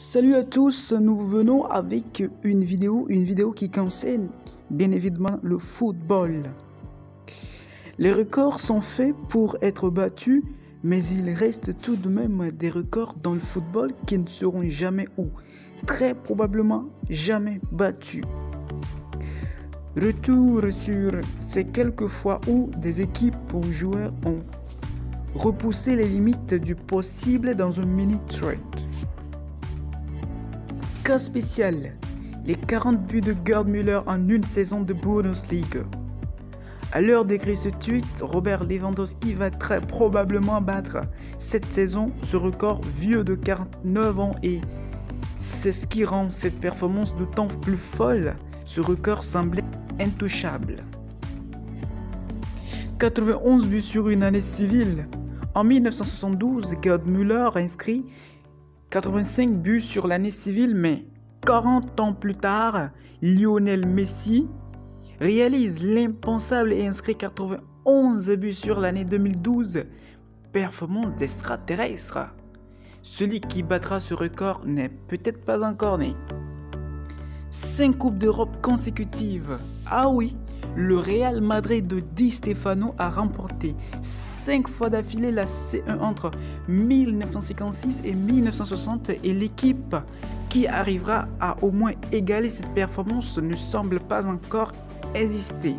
Salut à tous, nous venons avec une vidéo qui concerne bien évidemment le football. Les records sont faits pour être battus, mais il reste tout de même des records dans le football qui ne seront jamais ou très probablement jamais battus. Retour sur ces quelques fois où des équipes ou joueurs ont repoussé les limites du possible dans un mini-trade. Cas spécial, les 40 buts de Gerd Müller en une saison de Bundesliga. À l'heure d'écrire ce tweet, Robert Lewandowski va très probablement battre cette saison ce record vieux de 49 ans et c'est ce qui rend cette performance d'autant plus folle. Ce record semblait intouchable. 91 buts sur une année civile. En 1972, Gerd Müller inscrit 85 buts sur l'année civile, mais 40 ans plus tard, Lionel Messi réalise l'impensable et inscrit 91 buts sur l'année 2012. Performance d'extraterrestre. Celui qui battra ce record n'est peut-être pas encore né. 5 Coupes d'Europe consécutives. Ah oui, le Real Madrid de Di Stefano a remporté 5 fois d'affilée la C1 entre 1956 et 1960 et l'équipe qui arrivera à au moins égaler cette performance ne semble pas encore exister.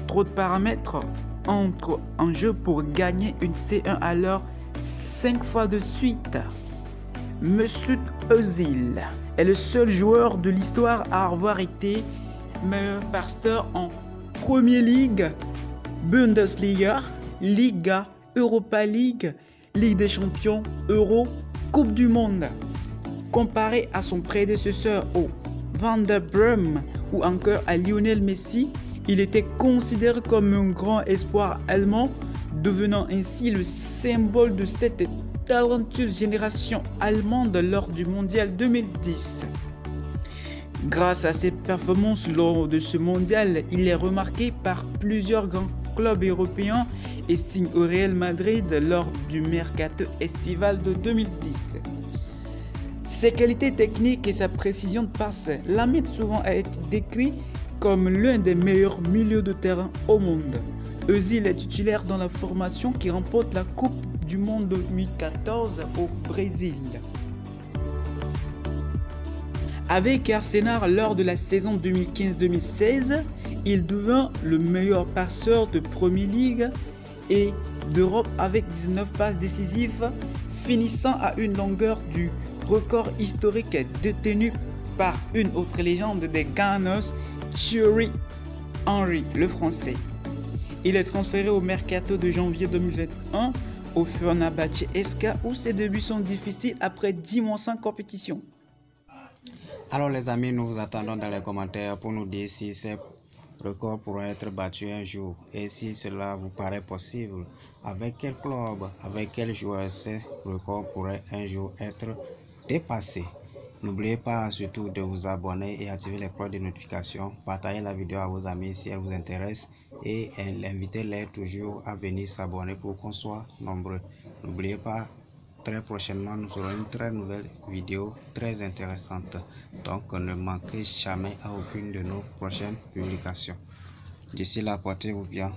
Trop de paramètres entrent en jeu pour gagner une C1 alors 5 fois de suite. Mesut Özil est le seul joueur de l'histoire à avoir été meilleur passeur en Premier League, Bundesliga, Liga, Europa League, Ligue des Champions, Euro, Coupe du Monde. Comparé à son prédécesseur au Van der Bremen ou encore à Lionel Messi, il était considéré comme un grand espoir allemand, devenant ainsi le symbole de cette talentueuse génération allemande lors du Mondial 2010. Grâce à ses performances lors de ce mondial, il est remarqué par plusieurs grands clubs européens et signe au Real Madrid lors du mercato estival de 2010. Ses qualités techniques et sa précision de passe l'amènent souvent à être décrit comme l'un des meilleurs milieux de terrain au monde. Özil est titulaire dans la formation qui remporte la Coupe du Monde 2014 au Brésil. Avec Arsenal lors de la saison 2015-2016, il devint le meilleur passeur de Premier League et d'Europe avec 19 passes décisives, finissant à une longueur du record historique détenu par une autre légende des Gunners, Thierry Henry, le français. Il est transféré au mercato de janvier 2021 au Fenerbahçe SK où ses débuts sont difficiles après 10 mois sans compétition. Alors les amis, nous vous attendons dans les commentaires pour nous dire si ces records pourront être battus un jour et si cela vous paraît possible. Avec quel club, avec quel joueur ces records pourraient un jour être dépassés. N'oubliez pas surtout de vous abonner et activer les cloches de notification. Partagez la vidéo à vos amis si elle vous intéresse et invitez-les toujours à venir s'abonner pour qu'on soit nombreux. N'oubliez pas, très prochainement nous aurons une très nouvelle vidéo très intéressante. Donc ne manquez jamais à aucune de nos prochaines publications. D'ici là, portez-vous bien.